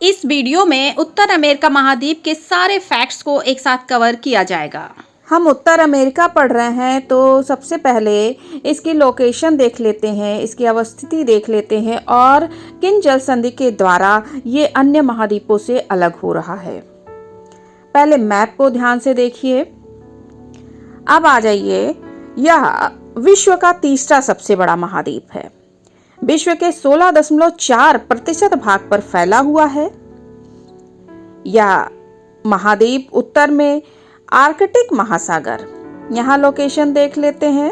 इस वीडियो में उत्तर अमेरिका महाद्वीप के सारे फैक्ट्स को एक साथ कवर किया जाएगा। हम उत्तर अमेरिका पढ़ रहे हैं तो सबसे पहले इसकी लोकेशन देख लेते हैं, इसकी अवस्थिति देख लेते हैं और किन जल संधि के द्वारा ये अन्य महाद्वीपों से अलग हो रहा है। पहले मैप को ध्यान से देखिए। अब आ जाइए, यह विश्व का तीसरा सबसे बड़ा महाद्वीप है। विश्व के 16.4% भाग पर फैला हुआ है। यह महाद्वीप उत्तर में आर्कटिक महासागर, यहाँ लोकेशन देख लेते हैं।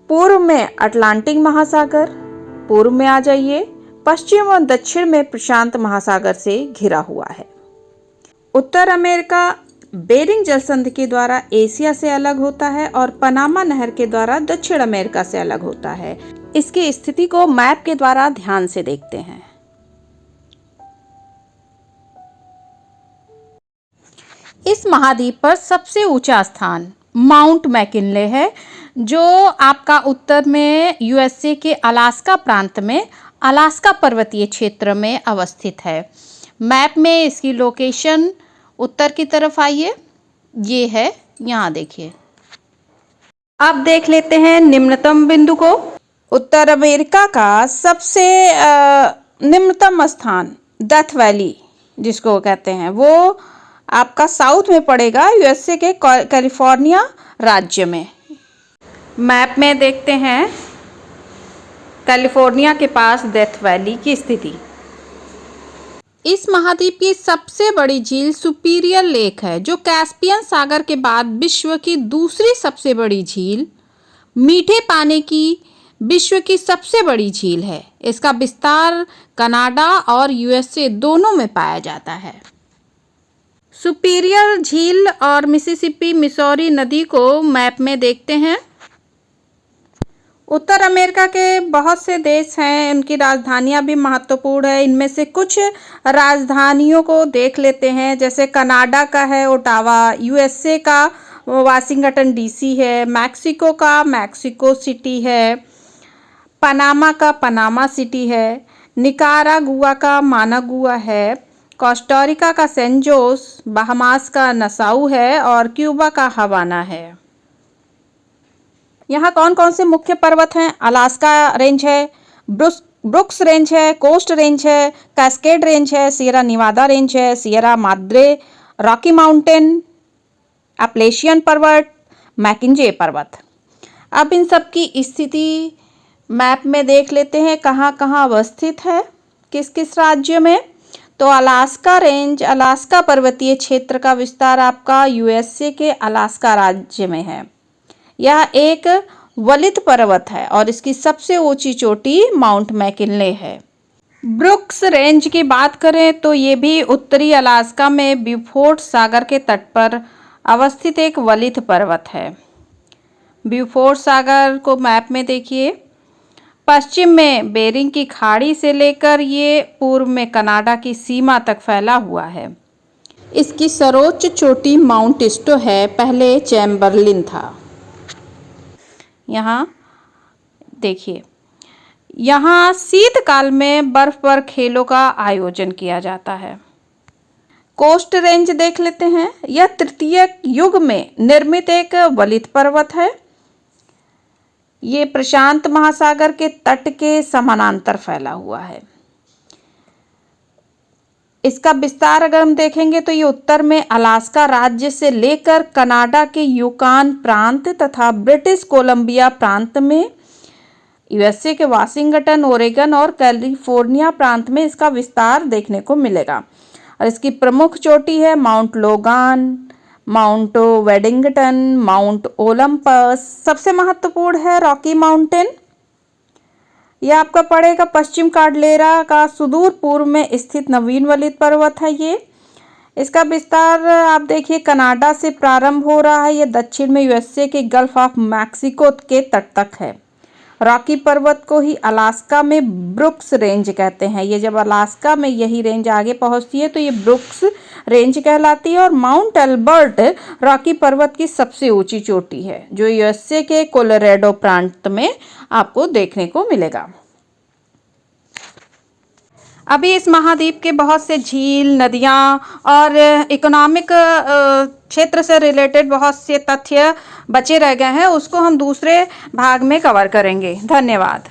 पूर्व में अटलांटिक महासागर, पूर्व में आ जाइए। पश्चिम और दक्षिण में प्रशांत महासागर से घिरा हुआ है। उत्तर अमेरिका बेरिंग जल संधि के द्वारा एशिया से अलग होता है और पनामा नहर के द्वारा दक्षिण अमेरिका से अलग होता है। इसकी स्थिति को मैप के द्वारा ध्यान से देखते हैं। इस महाद्वीप पर सबसे ऊंचा स्थान माउंट मैकिनले है, जो आपका उत्तर में यूएसए के अलास्का प्रांत में अलास्का पर्वतीय क्षेत्र में अवस्थित है। मैप में इसकी लोकेशन उत्तर की तरफ आइए, ये है, यहाँ देखिए। अब देख लेते हैं निम्नतम बिंदु को। उत्तर अमेरिका का सबसे निम्नतम स्थान डेथ वैली जिसको कहते हैं, वो आपका साउथ में पड़ेगा, यूएसए के कैलिफोर्निया राज्य में। मैप में देखते हैं कैलिफोर्निया के पास डेथ वैली की स्थिति। इस महाद्वीप की सबसे बड़ी झील सुपीरियर लेक है, जो कैस्पियन सागर के बाद विश्व की दूसरी सबसे बड़ी झील, मीठे पानी की विश्व की सबसे बड़ी झील है। इसका विस्तार कनाडा और यूएसए दोनों में पाया जाता है। सुपीरियर झील और मिसिसिपी मिसौरी नदी को मैप में देखते हैं। उत्तर अमेरिका के बहुत से देश हैं, उनकी राजधानियां भी महत्वपूर्ण है। इनमें से कुछ राजधानियों को देख लेते हैं। जैसे कनाडा का है ओटावा, यूएसए का वाशिंगटन डीसी है, मैक्सिको का मैक्सिको सिटी है, पनामा का पनामा सिटी है, निकारागुआ का मानागुआ है, कोस्टारिका का सैन जोस, बहामास का नसाउ है और क्यूबा का हवाना है। यहाँ कौन कौन से मुख्य पर्वत हैं? अलास्का रेंज है, ब्रुक्स रेंज है, कोस्ट रेंज है, कैस्केड रेंज है, सियरा निवादा रेंज है, Sierra Madre, Rocky mountain, Appalachian पर्वत, मैकिंजे पर्वत। अब इन सब की स्थिति मैप में देख लेते हैं, कहाँ कहाँ अवस्थित है, किस किस राज्य में। तो अलास्का रेंज, अलास्का पर्वतीय क्षेत्र का विस्तार आपका यूएसए के अलास्का राज्य में है। यह एक वलित पर्वत है और इसकी सबसे ऊंची चोटी माउंट मैकिनले है। ब्रुक्स रेंज की बात करें तो ये भी उत्तरी अलास्का में ब्यूफोर्ट सागर के तट पर अवस्थित एक वलित पर्वत है। ब्यूफोर्ट सागर को मैप में देखिए। पश्चिम में बेरिंग की खाड़ी से लेकर ये पूर्व में कनाडा की सीमा तक फैला हुआ है। इसकी सर्वोच्च चोटी माउंट इस्टो है, पहले चैम्बरलिन था। यहाँ देखिए, यहाँ शीतकाल में बर्फ पर खेलों का आयोजन किया जाता है। कोस्ट रेंज देख लेते हैं। यह तृतीय युग में निर्मित एक वलित पर्वत है। ये प्रशांत महासागर के तट के समानांतर फैला हुआ है। इसका विस्तार अगर हम देखेंगे तो ये उत्तर में अलास्का राज्य से लेकर कनाडा के यूकान प्रांत तथा ब्रिटिश कोलंबिया प्रांत में, यूएसए के वाशिंगटन, ओरेगन और कैलिफोर्निया प्रांत में इसका विस्तार देखने को मिलेगा। और इसकी प्रमुख चोटी है Mount Logan, Mount Waddington, Mount Olympus. सबसे महत्वपूर्ण है रॉकी माउंटेन। यह आपका पड़ेगा पश्चिम कार्डलेरा का सुदूर पूर्व में स्थित नवीन वलित पर्वत है। ये इसका विस्तार आप देखिए कनाडा से प्रारंभ हो रहा है, यह दक्षिण में यूएसए के गल्फ ऑफ मैक्सिको के तट तक है। रॉकी पर्वत को ही अलास्का में ब्रुक्स रेंज कहते हैं। ये जब अलास्का में यही रेंज आगे पहुंचती है तो ये ब्रुक्स रेंज कहलाती है। और माउंट एल्बर्ट रॉकी पर्वत की सबसे ऊंची चोटी है, जो यूएसए के कोलोराडो प्रांत में आपको देखने को मिलेगा। अभी इस महाद्वीप के बहुत से झील, नदियाँ और इकोनॉमिक क्षेत्र से रिलेटेड बहुत से तथ्य बचे रह गए हैं, उसको हम दूसरे भाग में कवर करेंगे। धन्यवाद।